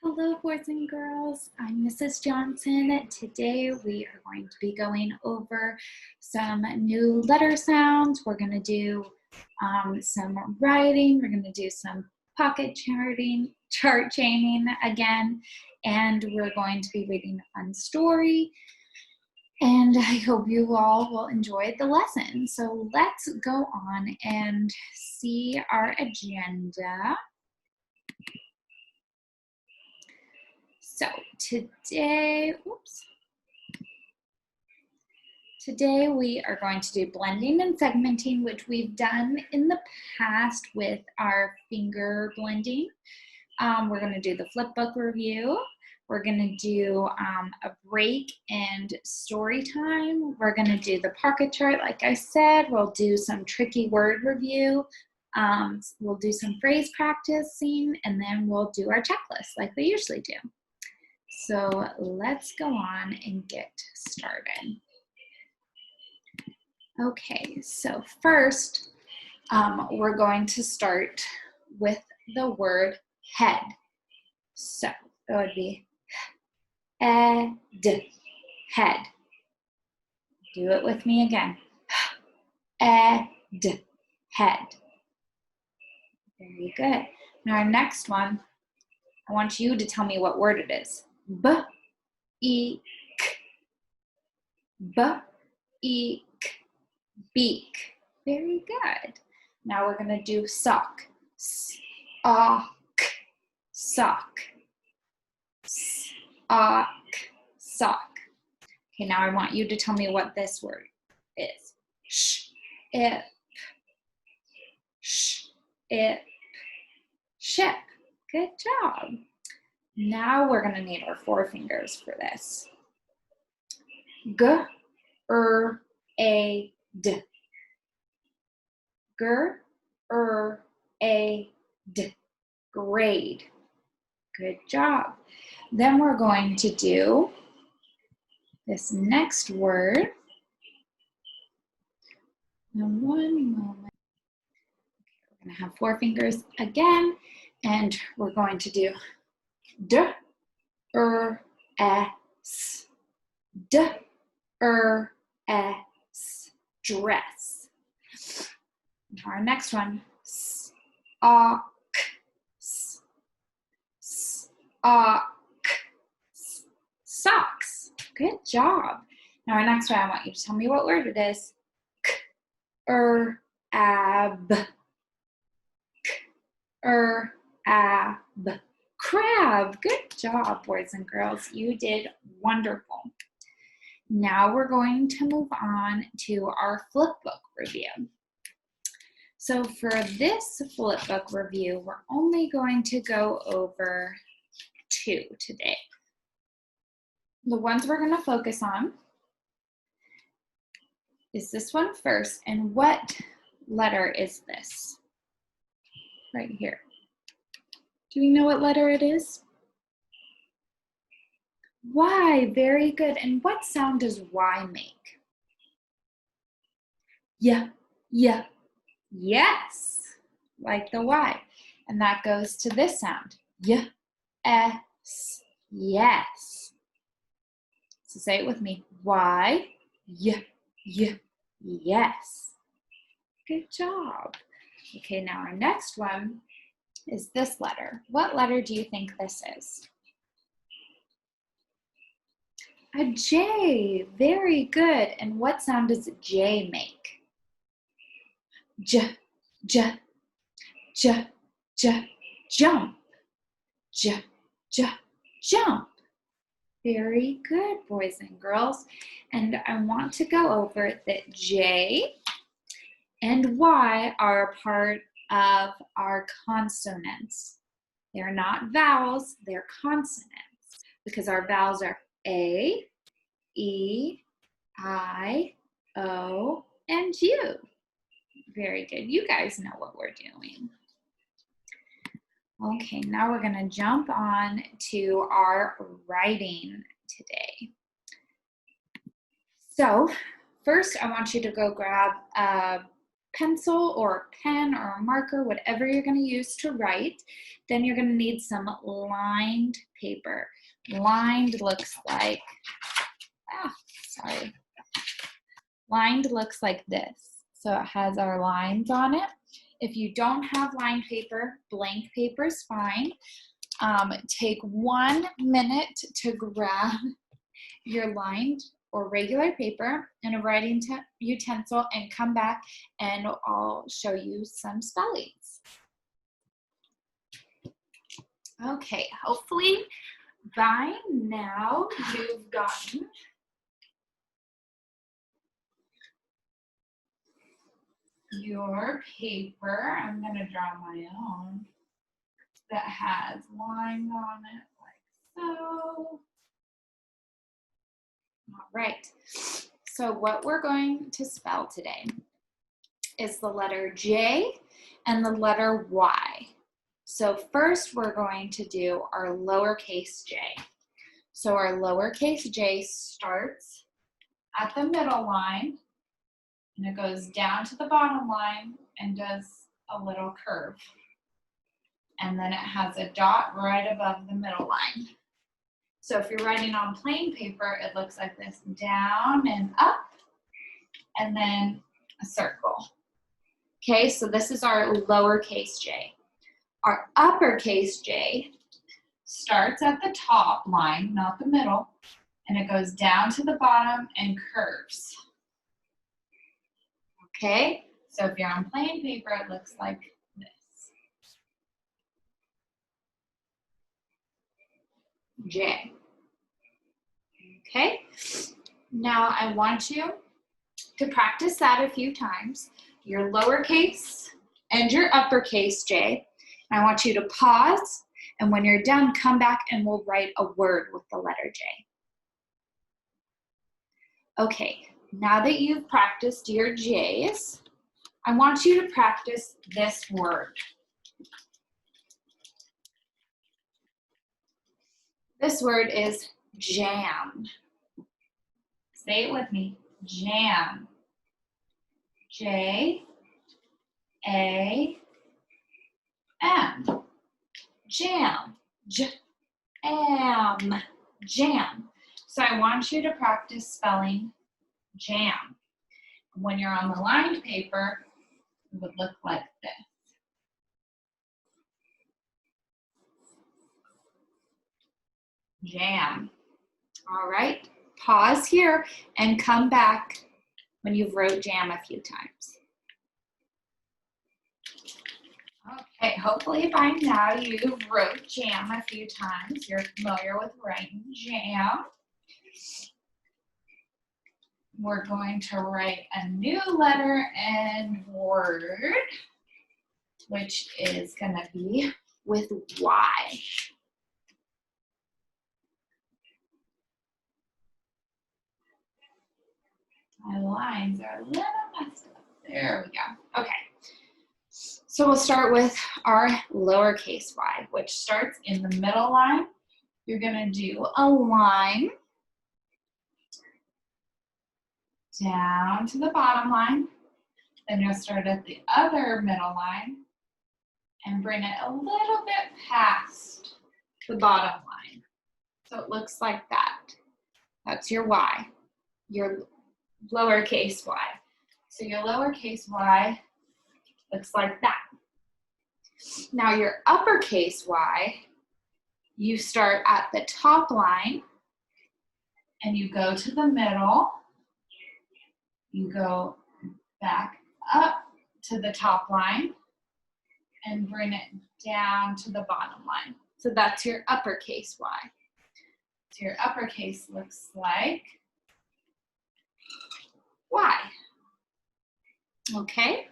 Hello, boys and girls. I'm Mrs. Johnson. Today we are going to be going over some new letter sounds. We're going to do some writing. We're going to do some pocket chart chaining again, and we're going to be reading a fun story. And I hope you all will enjoy the lesson. So let's go on and see our agenda. So today we are going to do blending and segmenting, which we've done in the past with our finger blending. We're going to do the flip book review. We're going to do a break and story time. We're going to do the pocket chart, like I said. We'll do some tricky word review. We'll do some phrase practicing, and then we'll do our checklist like we usually do. So let's go on and get started. Okay, so first we're going to start with the word head. So it would be head, head. Do it with me again. Head, head. Very good. Now our next one, I want you to tell me what word it is. B-E-K. B-E-K. Beak. Very good. Now we're going to do sock. S-A-W-K. Sock. S-A-W-K. Sock. Okay, now I want you to tell me what this word is. Sh-ip. Sh-ip. Ship. Good job. Now we're going to need our forefingers for this. G-R-A-D. G-R-A-D. Grade. Good job. Then we're going to do this next word. Now one moment. Okay, we're going to have forefingers again, and we're going to do D-R-S. D-R-S. Dress. Now our next one, S-A-W-K. S-A-W-K. Socks. Good job. Now our next one, I want you to tell me what word it is. K-R-A-B. K-R-A-B. Crab. Good job, boys and girls. You did wonderful. Now we're going to move on to our flip book review. So for this flip book review, we're only going to go over 2 today. The ones we're going to focus on is this one first. And what letter is this? Right here. Do we know what letter it is? Y. Very good. And what sound does Y make? Yeah, yeah. Yes, like the Y. And that goes to this sound. Y-S. Yes. So say it with me. Y, yes. Good job. Okay, now our next one is this letter. What letter do you think this is? A J. Very good. And what sound does J make? J, jump. J, jump. Very good, boys and girls. And I want to go over that J and Y are a part of our consonants. They're not vowels, they're consonants, because our vowels are A, E, I, O, and U. Very good. You guys know what we're doing. Okay, now we're going to jump on to our writing today. So first I want you to go grab a pencil or a pen or a marker, whatever you're going to use to write. Then you're going to need some lined paper. Lined looks like, lined looks like this. So it has our lines on it. If you don't have lined paper, blank paper is fine. Take 1 minute to grab your lined or regular paper and a writing utensil and come back and I'll show you some spellings. Okay, hopefully by now you've gotten your paper. I'm going to draw my own that has lines on it like so. All right, so what we're going to spell today is the letter J and the letter Y. So first we're going to do our lowercase j. So our lowercase j starts at the middle line and it goes down to the bottom line and does a little curve. And then it has a dot right above the middle line. So if you're writing on plain paper, it looks like this, down and up, and then a circle. Okay, so this is our lowercase j. Our uppercase j starts at the top line, not the middle, and it goes down to the bottom and curves. Okay, so if you're on plain paper, it looks like this. J. Okay, now I want you to practice that a few times, your lowercase and your uppercase j. I want you to pause, and when you're done, come back and we'll write a word with the letter J. Okay, now that you've practiced your J's, I want you to practice this word. This word is jam. Say it with me, jam. J-A-M. Jam. J-am. Jam. So I want you to practice spelling jam. When you're on the lined paper, it would look like this. Jam. All right, pause here and come back when you've wrote jam a few times. Okay, hopefully by now you've wrote jam a few times. You're familiar with writing jam. We're going to write a new letter and word, which is going to be with Y. My lines are a little messed up. There we go. Okay. So we'll start with our lowercase y, which starts in the middle line. You're going to do a line down to the bottom line. Then you'll start at the other middle line and bring it a little bit past the bottom line. So it looks like that. That's your y, your lowercase y. So your lowercase y looks like that. Now your uppercase y, you start at the top line and you go to the middle. You go back up to the top line and bring it down to the bottom line. So that's your uppercase y. So your uppercase looks like Y. Okay,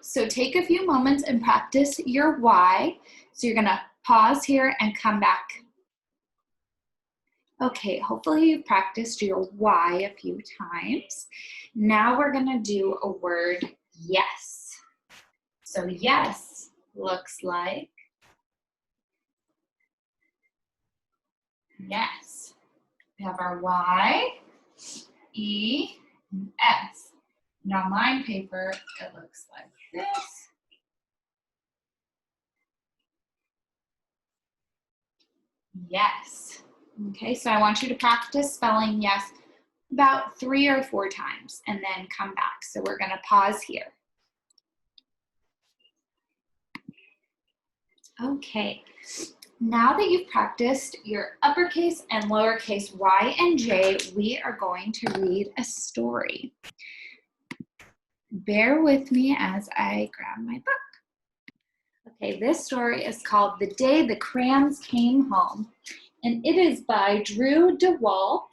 so take a few moments and practice your Y. So you're gonna pause here and come back. Okay, hopefully you've practiced your Y a few times. Now we're gonna do a word yes. So yes looks like yes. We have our Y, E, S. And on my paper, it looks like this. Yes. Okay, so I want you to practice spelling yes about 3 or 4 times and then come back. So we're gonna pause here. Okay, now that you've practiced your uppercase and lowercase y and j, we are going to read a story. Bear with me as I grab my book. Okay, this story is called The Day the Crayons Came Home, and it is by Drew DeWalt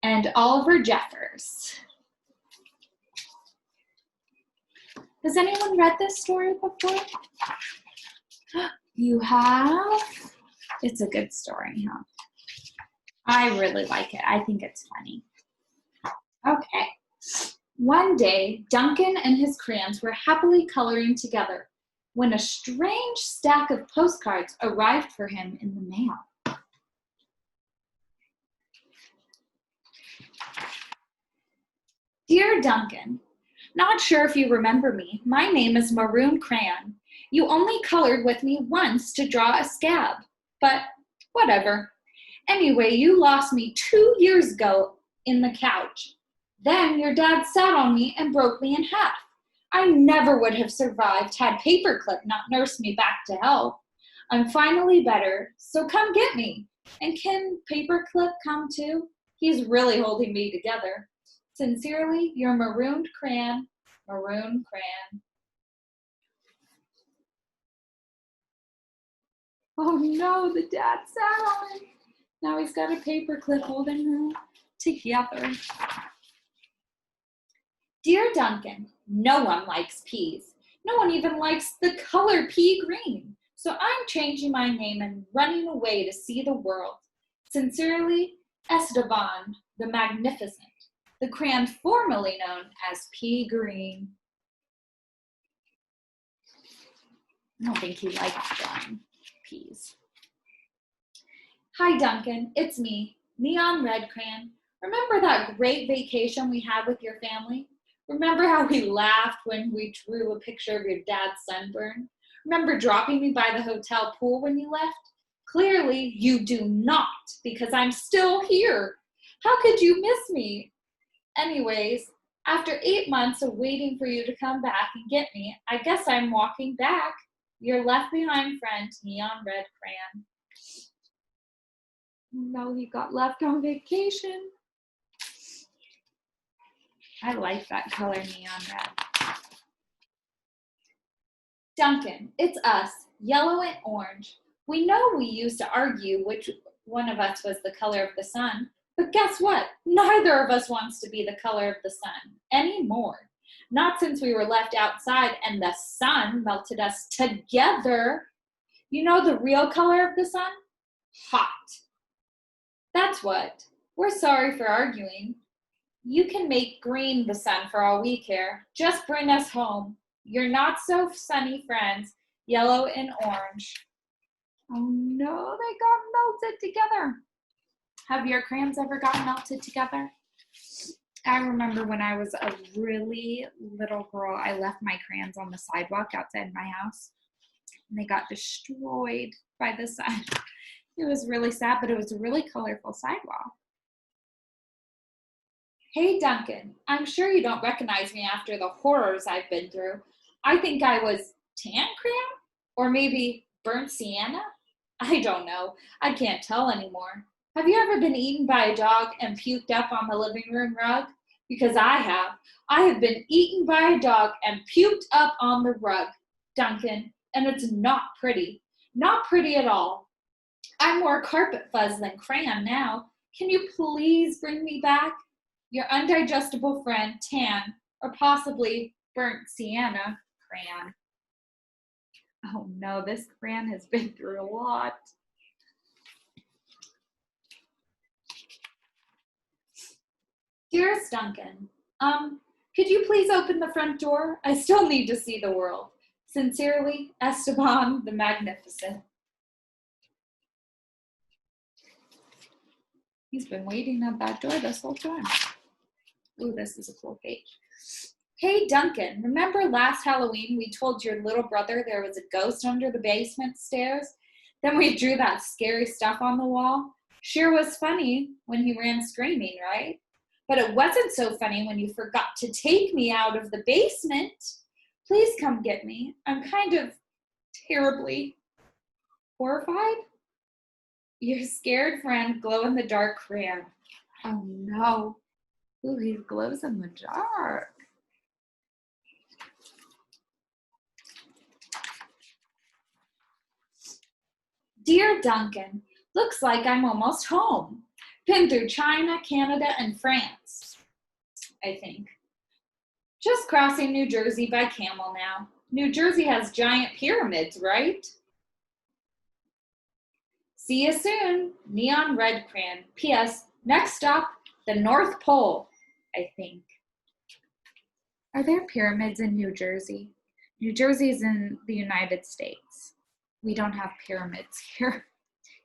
and Oliver Jeffers. Has anyone read this story before? You have? It's a good story, huh? I really like it. I think it's funny. Okay. One day, Duncan and his crayons were happily coloring together when a strange stack of postcards arrived for him in the mail. Dear Duncan, not sure if you remember me. My name is Maroon Crayon. You only colored with me once to draw a scab, but whatever. Anyway, you lost me 2 years ago in the couch. Then your dad sat on me and broke me in half. I never would have survived had Paperclip not nursed me back to health. I'm finally better, so come get me. And can Paperclip come too? He's really holding me together. Sincerely, your marooned crayon, Maroon Crayon. Oh no, the dad sat on it. Now he's got a paperclip holding him together. Dear Duncan, no one likes peas. No one even likes the color pea green. So I'm changing my name and running away to see the world. Sincerely, Esteban the Magnificent, the crayon formerly known as pea green. I don't think he likes drawing peas. Hi Duncan, it's me, Neon Red Crayon. Remember that great vacation we had with your family? Remember how we laughed when we drew a picture of your dad's sunburn? Remember dropping me by the hotel pool when you left? Clearly you do not, because I'm still here. How could you miss me? Anyways, after 8 months of waiting for you to come back and get me, I guess I'm walking back. Your left behind friend, Neon Red Crayon. No, he got left on vacation. I like that color, neon red. Duncan, it's us, yellow and orange. We know we used to argue which one of us was the color of the sun, but guess what? Neither of us wants to be the color of the sun anymore. Not since we were left outside and the sun melted us together. You know the real color of the sun? Hot. That's what. We're sorry for arguing. You can make green the sun for all we care. Just bring us home. Your not so sunny friends, yellow and orange. Oh no, they got melted together. Have your crayons ever gotten melted together? I remember when I was a really little girl, I left my crayons on the sidewalk outside my house, and they got destroyed by the sun. It was really sad, but it was a really colorful sidewalk. Hey Duncan, I'm sure you don't recognize me after the horrors I've been through. I think I was tan crayon? Or maybe burnt sienna? I don't know. I can't tell anymore. Have you ever been eaten by a dog and puked up on the living room rug? Because I have. I have been eaten by a dog and puked up on the rug, Duncan, and it's not pretty. Not pretty at all. I'm more carpet fuzz than crayon now. Can you please bring me back? Your undigestible friend, Tan, or possibly burnt sienna crayon. Oh no, this crayon has been through a lot. Dearest Duncan, could you please open the front door? I still need to see the world. Sincerely, Esteban the Magnificent. He's been waiting at that door this whole time. Ooh, this is a cool page. Hey Duncan, remember last Halloween we told your little brother there was a ghost under the basement stairs? Then we drew that scary stuff on the wall? Sure was funny when he ran screaming, right? But it wasn't so funny when you forgot to take me out of the basement. Please come get me. I'm kind of terribly horrified. Your scared friend, glow-in-the-dark crayon. Oh no. Ooh, he glows in the dark. Dear Duncan, looks like I'm almost home. Been through China, Canada, and France, I think. Just crossing New Jersey by camel now. New Jersey has giant pyramids, right? See you soon. Neon red crayon. P.S. Next stop, the North Pole, I think. Are there pyramids in New Jersey? New Jersey is in the United States. We don't have pyramids here.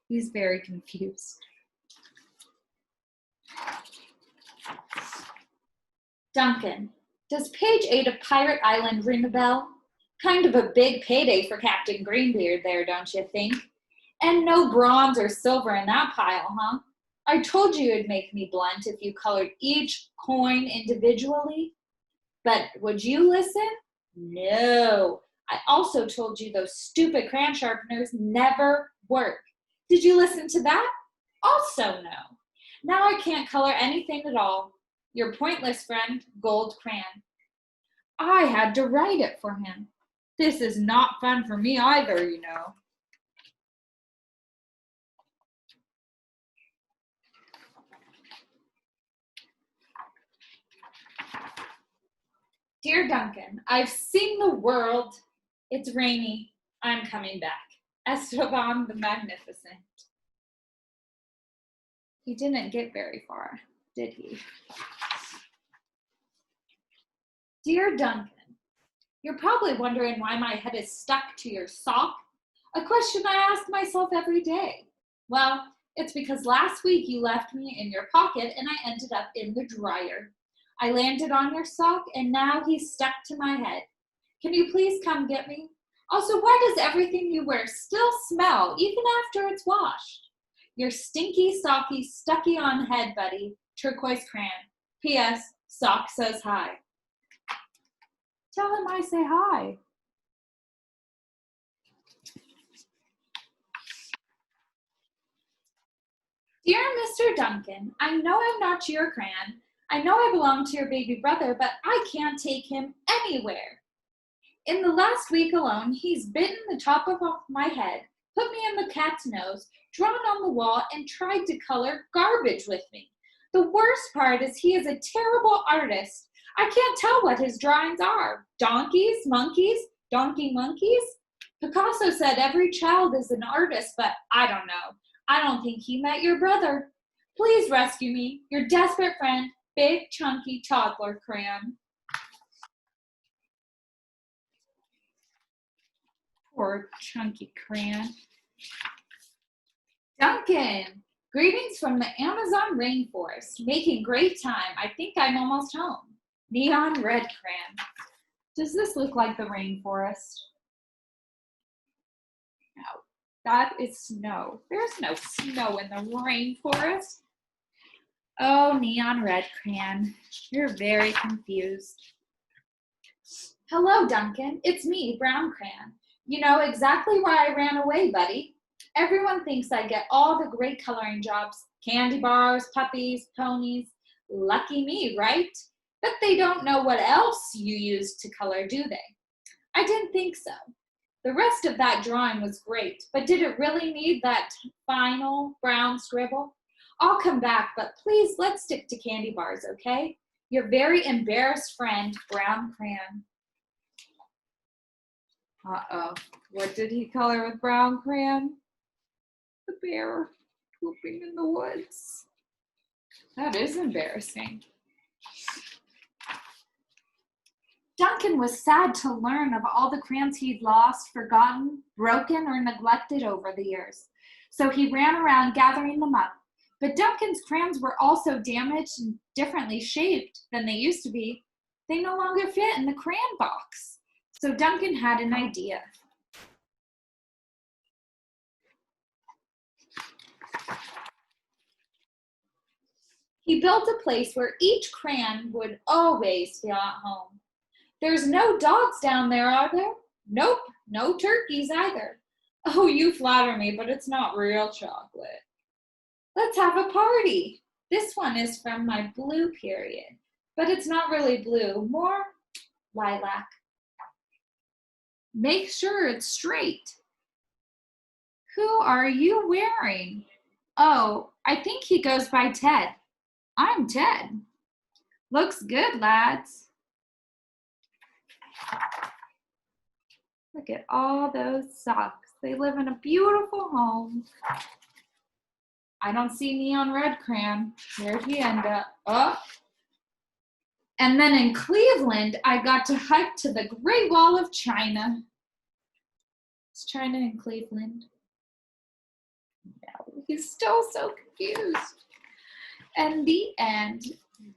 He's very confused. Duncan, does page 8 of Pirate Island ring a bell? Kind of a big payday for Captain Greenbeard there, don't you think? And no bronze or silver in that pile, huh? I told you it'd make me blunt if you colored each coin individually. But would you listen? No. I also told you those stupid crayon sharpeners never work. Did you listen to that? Also no. Now I can't color anything at all. Your pointless friend, Gold Crayon. I had to write it for him. This is not fun for me either, you know. Dear Duncan, I've seen the world. It's rainy. I'm coming back. Esteban the Magnificent. He didn't get very far, did he? Dear Duncan, you're probably wondering why my head is stuck to your sock. A question I ask myself every day. Well, it's because last week you left me in your pocket and I ended up in the dryer. I landed on your sock and now he's stuck to my head. Can you please come get me? Also, why does everything you wear still smell even after it's washed? Your stinky, socky, stucky on head, buddy. Turquoise crayon. P.S. Sock says hi. Tell him I say hi. Dear Mr. Duncan, I know I'm not your crayon. I know I belong to your baby brother, but I can't take him anywhere. In the last week alone, he's bitten the top of my head, put me in the cat's nose, drawn on the wall, and tried to color garbage with me. The worst part is he is a terrible artist. I can't tell what his drawings are. Donkeys, monkeys, donkey monkeys? Picasso said every child is an artist, but I don't know. I don't think he met your brother. Please rescue me, your desperate friend, Big Chunky Toddler Crayon. Poor Chunky Crayon. Duncan, greetings from the Amazon rainforest. Making great time. I think I'm almost home. Neon red crayon. Does this look like the rainforest? No, that is snow. There's no snow in the rainforest. Oh, neon red crayon. You're very confused. Hello, Duncan. It's me, brown crayon. You know exactly why I ran away, buddy. Everyone thinks I get all the great coloring jobs. Candy bars, puppies, ponies. Lucky me, right? But they don't know what else you use to color, do they? I didn't think so. The rest of that drawing was great, but did it really need that final brown scribble? I'll come back, but please let's stick to candy bars, okay? Your very embarrassed friend, Brown Crayon. Uh-oh. What did he color with brown crayon? The bear pooping in the woods. That is embarrassing. Duncan was sad to learn of all the crayons he'd lost, forgotten, broken, or neglected over the years. So he ran around gathering them up. But Duncan's crayons were also damaged and differently shaped than they used to be. They no longer fit in the crayon box. So Duncan had an idea. He built a place where each crayon would always feel at home. There's no dogs down there, are there? Nope, no turkeys either. Oh, you flatter me, but it's not real chocolate. Let's have a party. This one is from my blue period, but it's not really blue, more lilac. Make sure it's straight. Who are you wearing? Oh, I think he goes by Ted. I'm Ted. Looks good, lads. Look at all those socks. They live in a beautiful home. I don't see neon red crayon. Where'd he end up? Oh. And then in Cleveland, I got to hike to the Great Wall of China. Is China in Cleveland? No, he's still so confused. And the end.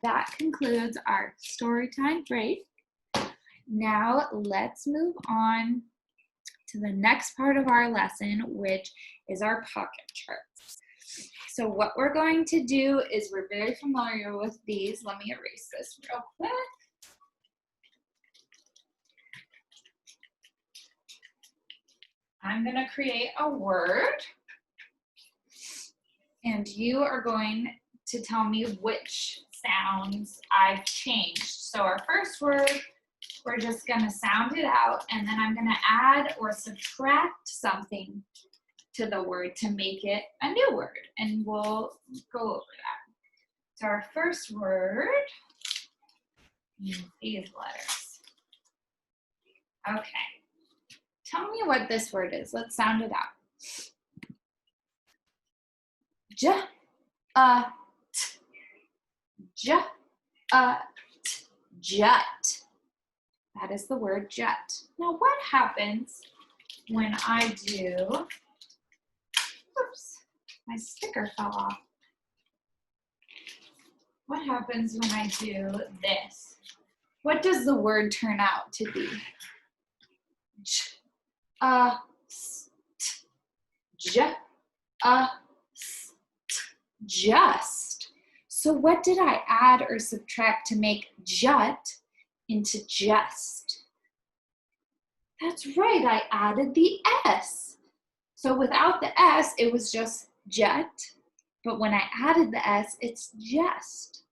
That concludes our story time break. Now let's move on to the next part of our lesson, which is our pocket charts. So what we're going to do is, we're very familiar with these. Let me erase this real quick. I'm going to create a word, and you are going to tell me which sounds I've changed. So our first word, we're just going to sound it out, and then I'm going to add or subtract something to the word to make it a new word, and we'll go over that. So our first word, these letters. Okay. Tell me what this word is. Let's sound it out. J, t. J, t. Jut. That is the word jut. Now what happens when I do, oops, my sticker fell off. What happens when I do this? What does the word turn out to be? Just. So what did I add or subtract to make jut into just? That's right, I added the S. So without the S, it was just jut. But when I added the S, it's just.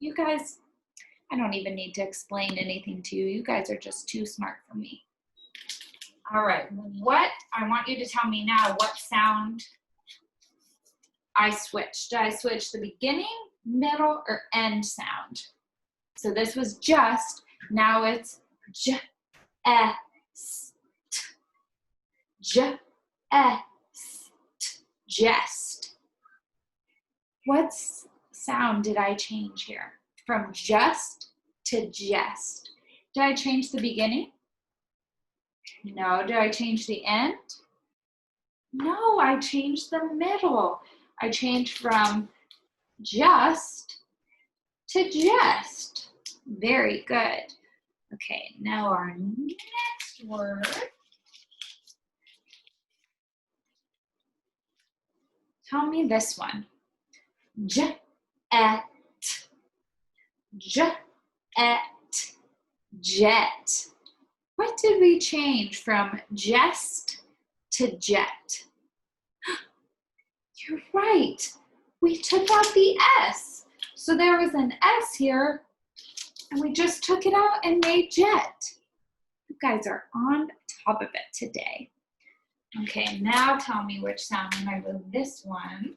You guys, I don't even need to explain anything to you. You guys are just too smart for me. All right, what I want you to tell me now, what sound I switched. Did I switch the beginning, middle, or end sound? So this was just, now it's j, s, t, j, s, t, just. What sound did I change here? From just to jest. Did I change the beginning? No. Did I change the end? No, I changed the middle. I changed from just to jest. Very good. Okay, now our next word. Tell me this one. Jet. Jet. Jet. What did we change from jest to jet? You're right. We took out the S. So there was an S here, and we just took it out and made jet. You guys are on top of it today. Okay, now tell me which sound when I do this one.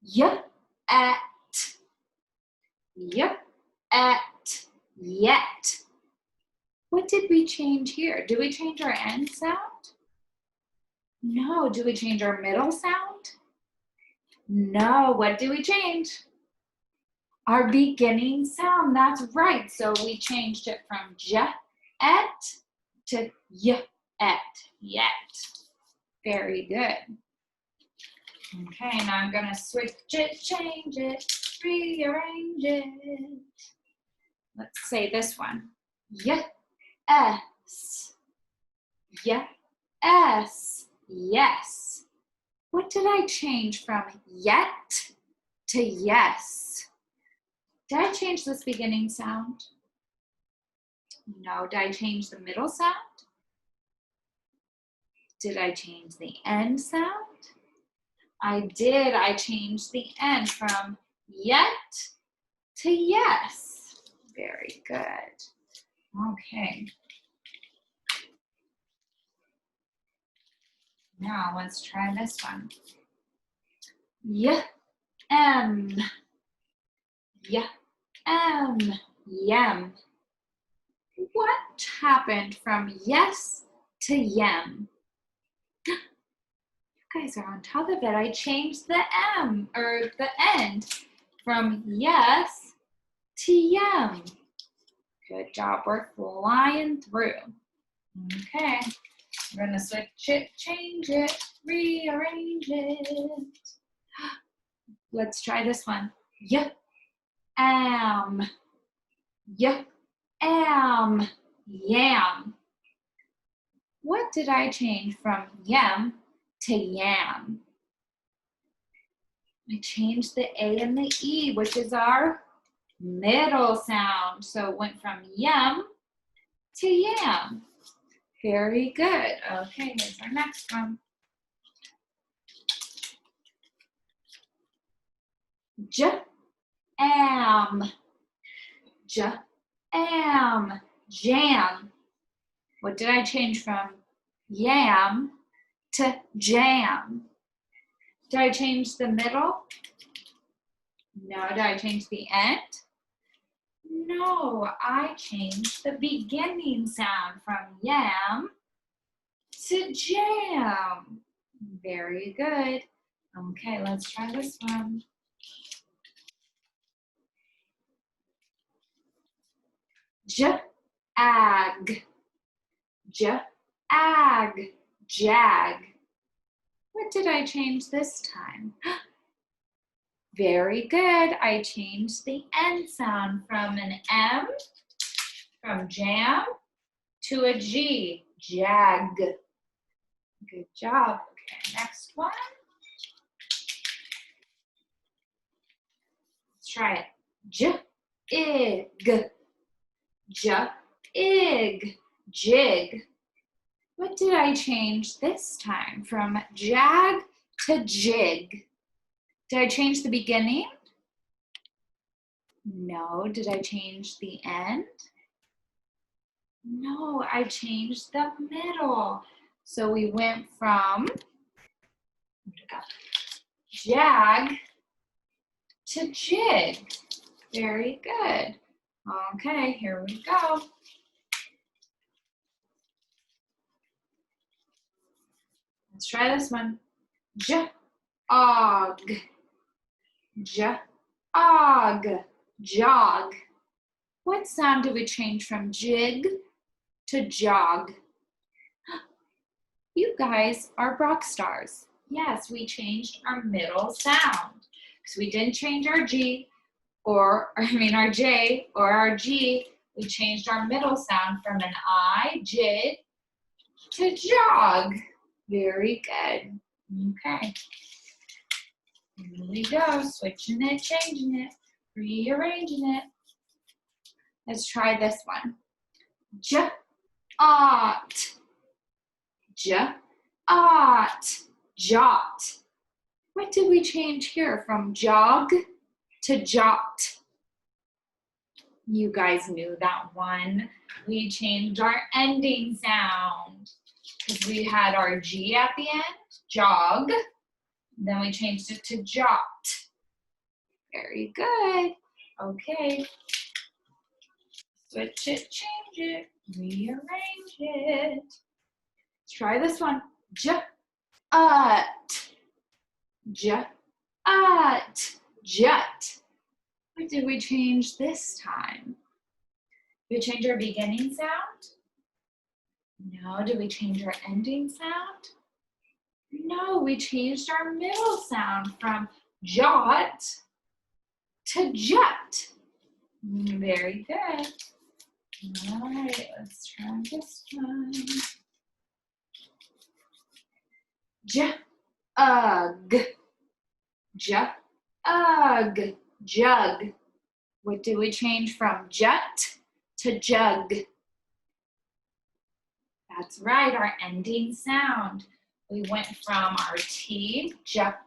Yet. Yet. What did we change here? Did we change our end sound? No. Did we change our middle sound? No. What did we change? Our beginning sound. That's right. So we changed it from jet to yet. Very good. Okay, now I'm going to switch it, change it. rearrange it. Let's say this one. Yes. Yes. Yes. What did I change from yet to yes? Did I change this beginning sound? No. Did I change the middle sound? Did I change the end sound? I did. I changed the end from yet to yes. Very good. Okay. Now let's try this one. Yem. Yem. What happened from yes to yem? You guys are on top of it. I changed the M, or the end, from yes to yem. Good job. We're flying through. Okay. We're going to switch it, change it, rearrange it. Let's try this one. Am. Am. Yam. What did I change from yem to yam? I changed the A and the E, which is our middle sound. So it went from yem to yam. Very good. Okay, here's our next one. Am. Am. Jam. What did I change from yam to jam? Did I change the middle? No. Did I change the end? No, I changed the beginning sound from yam to jam. Very good. Okay, let's try this one. Ag. Ag. Jag. What did I change this time? Very good. I changed the end sound from an M, from jam, to a G. Jag. Good job. Okay, next one. Let's try it. Ig. Ig. Jig. What did I change this time from jag to jig? Did I change the beginning? No. Did I change the end? No, I changed the middle. So we went from jag to jig. Very good. Okay, here we go. Let's try this one. Og. Og. Jog. What sound did we change from jig to jog? You guys are rock stars. Yes, we changed our middle sound. Because we didn't change our G, our J or our G. We changed our middle sound from an I, jig, to jog. Very good. Okay. Here we go. Switching it, changing it, rearranging it. Let's try this one. J-ot. J-ot. Jot. What did we change here from jog to jot? You guys knew that one. We changed our ending sound because we had our G at the end, jog. Then we changed it to jot. Very good. Okay. Switch it, change it, rearrange it. Let's try this one. J-ut. J-ut. Jut. What did we change this time? Did we change our beginning sound? No. Did we change our ending sound? No, we changed our middle sound from jot to jut. Very good. All right, let's try this one. Jug, jug. What do we change from jut to jug? That's right, our ending sound. We went from our T, jut,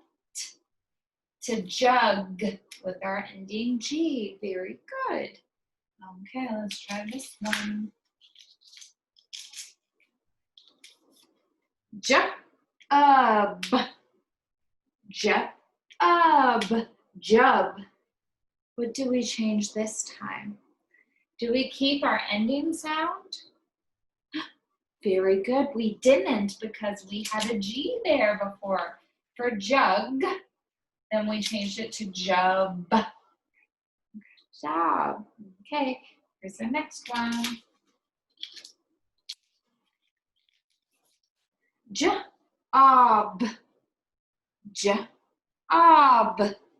to jug with our ending G. Very good. Okay, let's try this one. Jub, jub. What do we change this time? Do we keep our ending sound? Very good. We didn't because we had a G there before. For jug, then we changed it to jub. Good job. Okay, here's the next one. Job,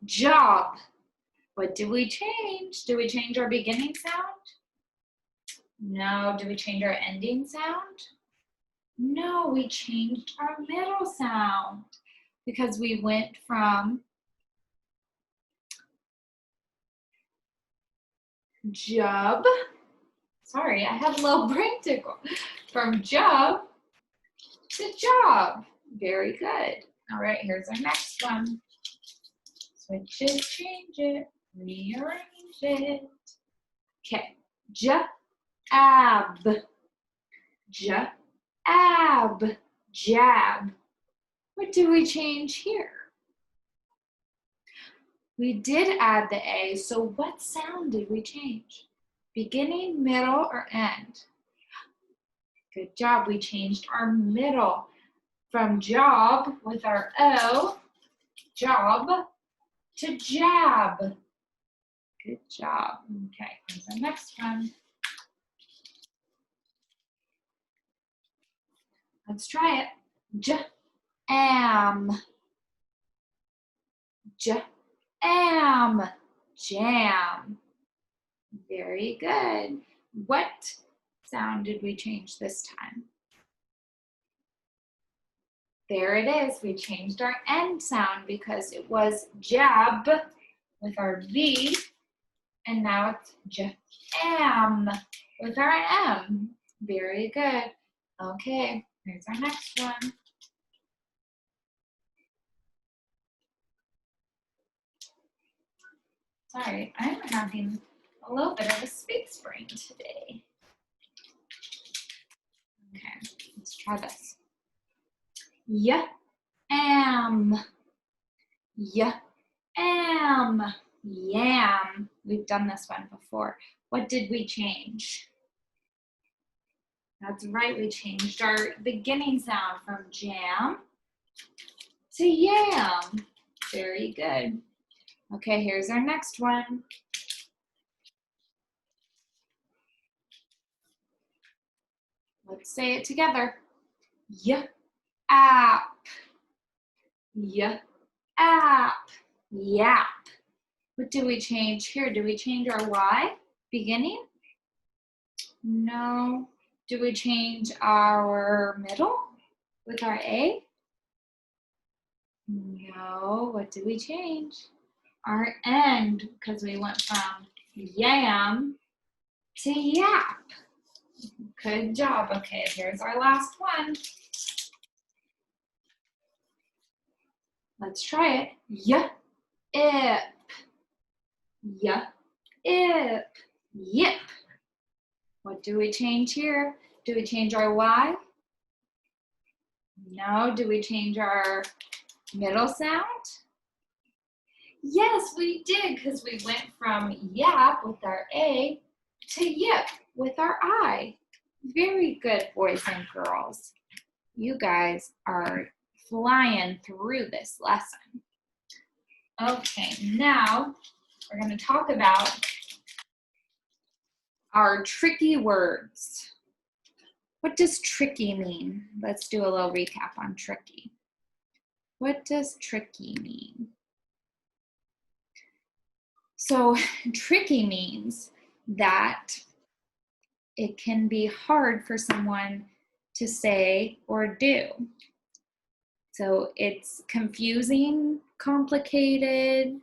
job. What do we change? Do we change our beginning sound? No. Do we change our ending sound? No, we changed our middle sound because we went from jub. Sorry, I have a little brain tickle. From jub to job. Very good. All right, here's our next one. Switch it, change it, rearrange it. Okay, jab, jab. What do we change here? We did add the A, so what sound did we change? Beginning, middle, or end? Good job, we changed our middle from job with our O, job, to jab. Good job. Okay, here's our next one. Let's try it. Jam. Jam. Very good. What sound did we change this time? There it is. We changed our end sound because it was jab with our V, and now it's jam with our M. Very good. Okay, here's our next one. Sorry, I'm having a little bit of a space brain today. Okay, let's try this. Yam. Yam. We've done this one before. What did we change? That's right, we changed our beginning sound from jam to yam. Very good. Okay, here's our next one. Let's say it together. Yap. Yap. What do we change here? Do we change our Y beginning? No. Do we change our middle with our A? No. What did we change? Our end, because we went from yam to yap. Good job. Okay, here's our last one. Let's try it. Yip. Yip. What do we change here? Do we change our Y? No. Do we change our middle sound? Yes, we did, because we went from yap with our A to yip with our I. Very good, boys and girls. You guys are flying through this lesson. Okay, now we're going to talk about our tricky words. What does tricky mean? Let's do a little recap on tricky. What does tricky mean? So tricky means that it can be hard for someone to say or do. So it's confusing, complicated,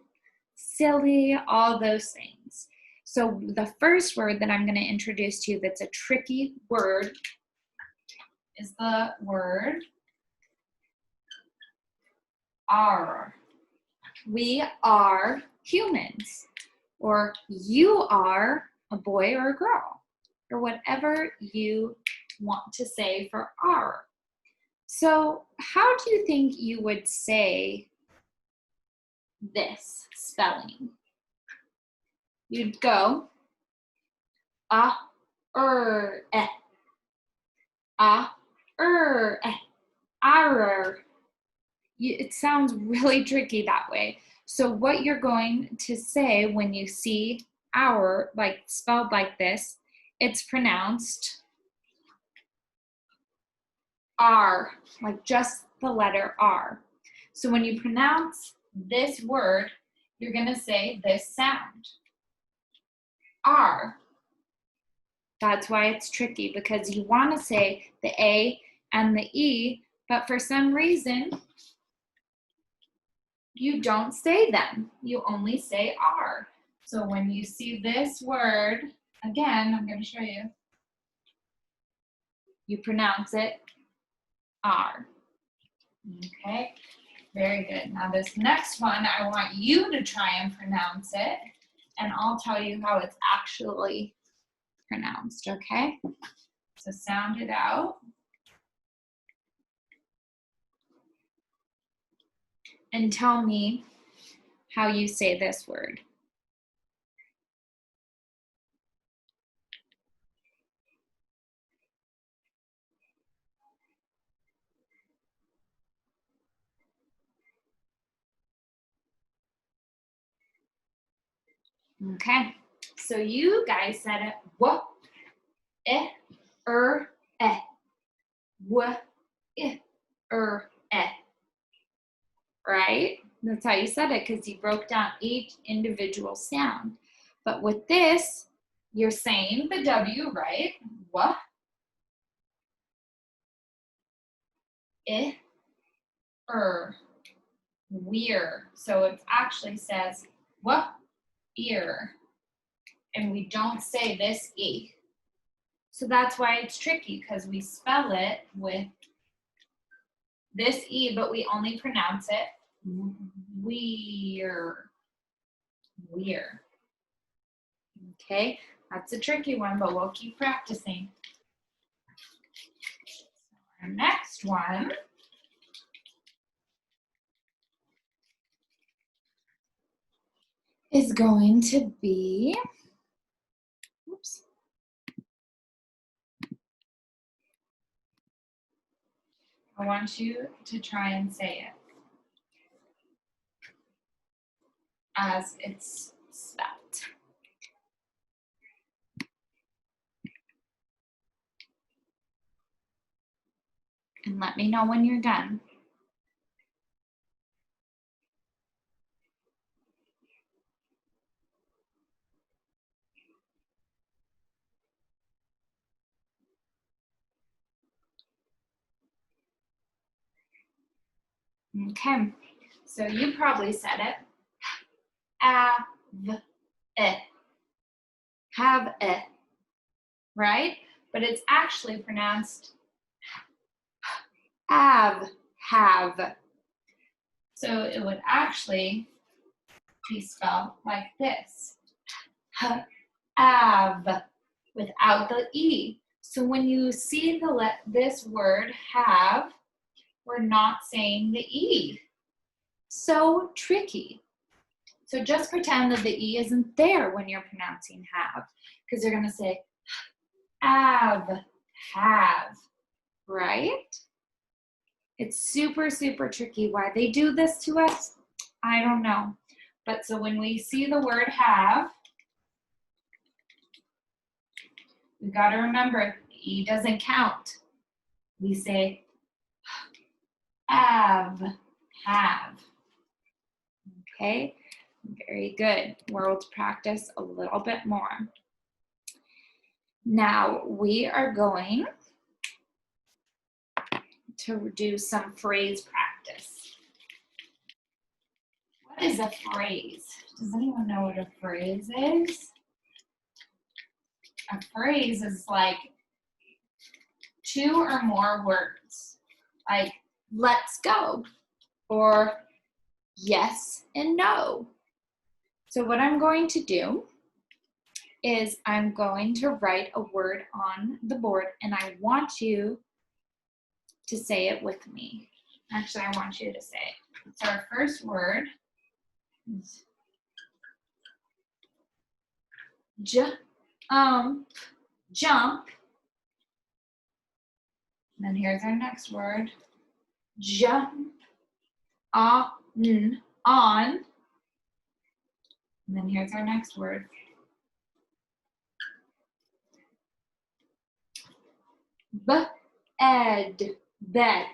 silly, all those things. So the first word that I'm going to introduce to you that's a tricky word is the word are. We are humans, or you are a boy or a girl, or whatever you want to say for are. So how do you think you would say this spelling? You'd go a, eh, a, eh, ar. It sounds really tricky that way. So what you're going to say when you see our, like spelled like this, it's pronounced R, like just the letter R. So when you pronounce this word, you're going to say this sound, R. That's why it's tricky, because you want to say the A and the E, but for some reason, you don't say them. You only say are. So when you see this word, again, I'm going to show you, you pronounce it are. Okay, very good. Now this next one, I want you to try and pronounce it, and I'll tell you how it's actually pronounced, okay? So sound it out. And tell me how you say this word. Okay, so you guys said it, w, eh, eh, w, eh, eh, right? That's how you said it, because you broke down each individual sound. But with this, you're saying the W, right? W, eh, weir. So it actually says w, ear. And we don't say this E. So that's why it's tricky, because we spell it with this E, but we only pronounce it weir. Weir. Okay, that's a tricky one, but we'll keep practicing. Our next one is going to be, oops. I want you to try and say it as it's spelled. And let me know when you're done. Okay, so you probably said it. Have it. Have it. Right? But it's actually pronounced have. So it would actually be spelled like this. Have, without the E. So when you see this word have, we're not saying the E. So tricky. So just pretend that the E isn't there when you're pronouncing have, because you're going to say have, right? It's super, super tricky. Why they do this to us, I don't know. But so when we see the word have, we got to remember, E doesn't count. We say have. Okay? Very good. We'll practice a little bit more. Now we are going to do some phrase practice. What is a phrase? Does anyone know what a phrase is? A phrase is like 2 or more words, like let's go, or yes and no. So what I'm going to do is I'm going to write a word on the board, and I want you to say it with me. Actually, I want you to say it. So our first word is jump. And then here's our next word, jump, on. And then here's our next word, bed.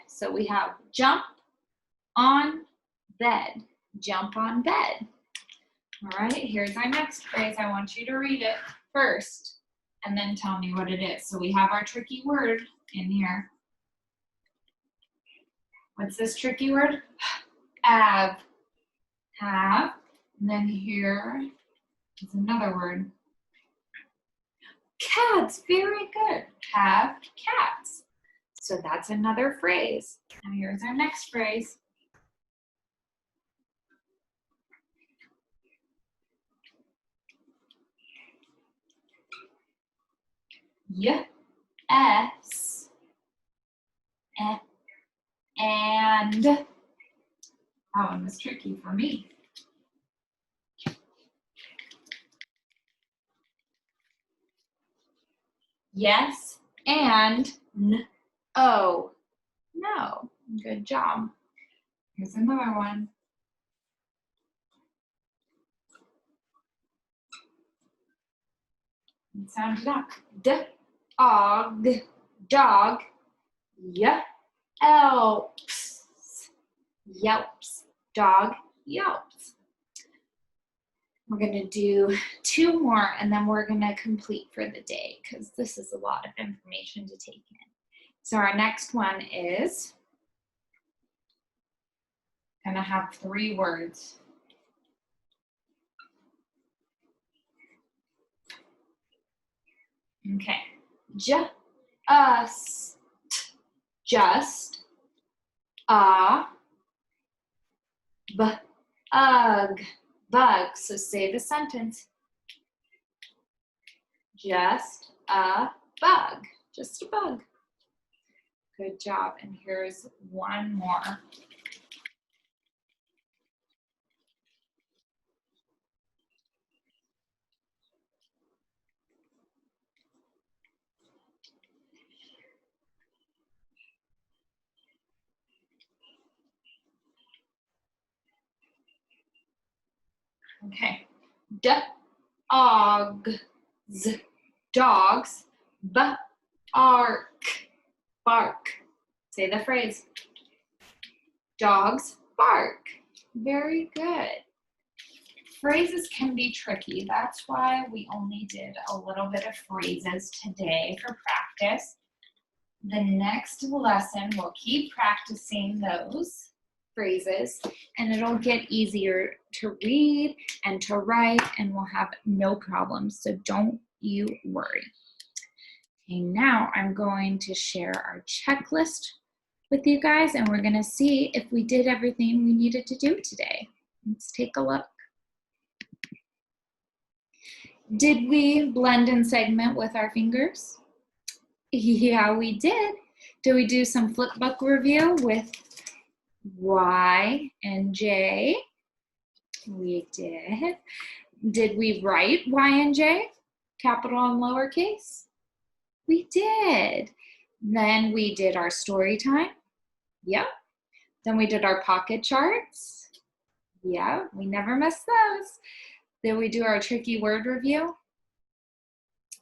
So we have jump on bed, jump on bed. All right, here's our next phrase. I want you to read it first and then tell me what it is. So we have our tricky word in here. What's this tricky word? Have. And then here is another word. Cats, very good. Have cats. So that's another phrase. Now here's our next phrase. Yes. And that one was tricky for me. Yes and no. No. Good job. Here's another one. Sound it out. Dog. Yelps. Dog yelps. We're going to do 2 more, and then we're going to complete for the day because this is a lot of information to take in. So our next one is going to have 3 words. Okay. Just, bug. So say the sentence. Just a bug. Just a bug. Good job. And here's one more. Okay. Dogs. Bark. Say the phrase. Dogs bark. Very good. Phrases can be tricky. That's why we only did a little bit of phrases today for practice. The next lesson, we'll keep practicing those phrases, and it'll get easier to read and to write, and we'll have no problems. So don't you worry. Okay, now I'm going to share our checklist with you guys, and we're going to see if we did everything we needed to do today. Let's take a look. Did we blend and segment with our fingers? Yeah, we did. Did we do some flip book review with Y and J? We did. Did we write Y and J, capital and lowercase? We did. Then we did our story time. Yep. Then we did our pocket charts. Yeah, we never miss those. Did we do our tricky word review?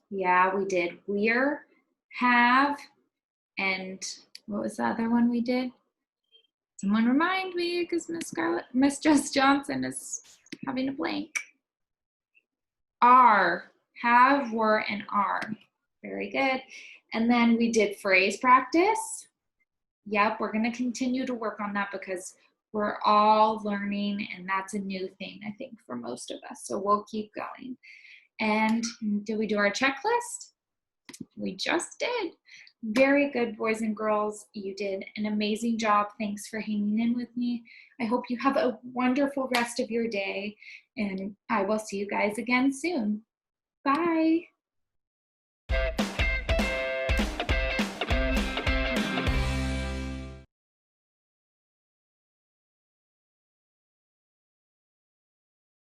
Yeah, we did. We're, have, and what was the other one we did? Someone remind me, because Miss Jess Johnson is having a blank. Are, have, were, and are. Very good. And then we did phrase practice. Yep, we're going to continue to work on that because we're all learning, and that's a new thing, I think, for most of us. So we'll keep going. And did we do our checklist? We just did. Very good, boys and girls. You did an amazing job. Thanks for hanging in with me. I hope you have a wonderful rest of your day, and I will see you guys again soon. Bye.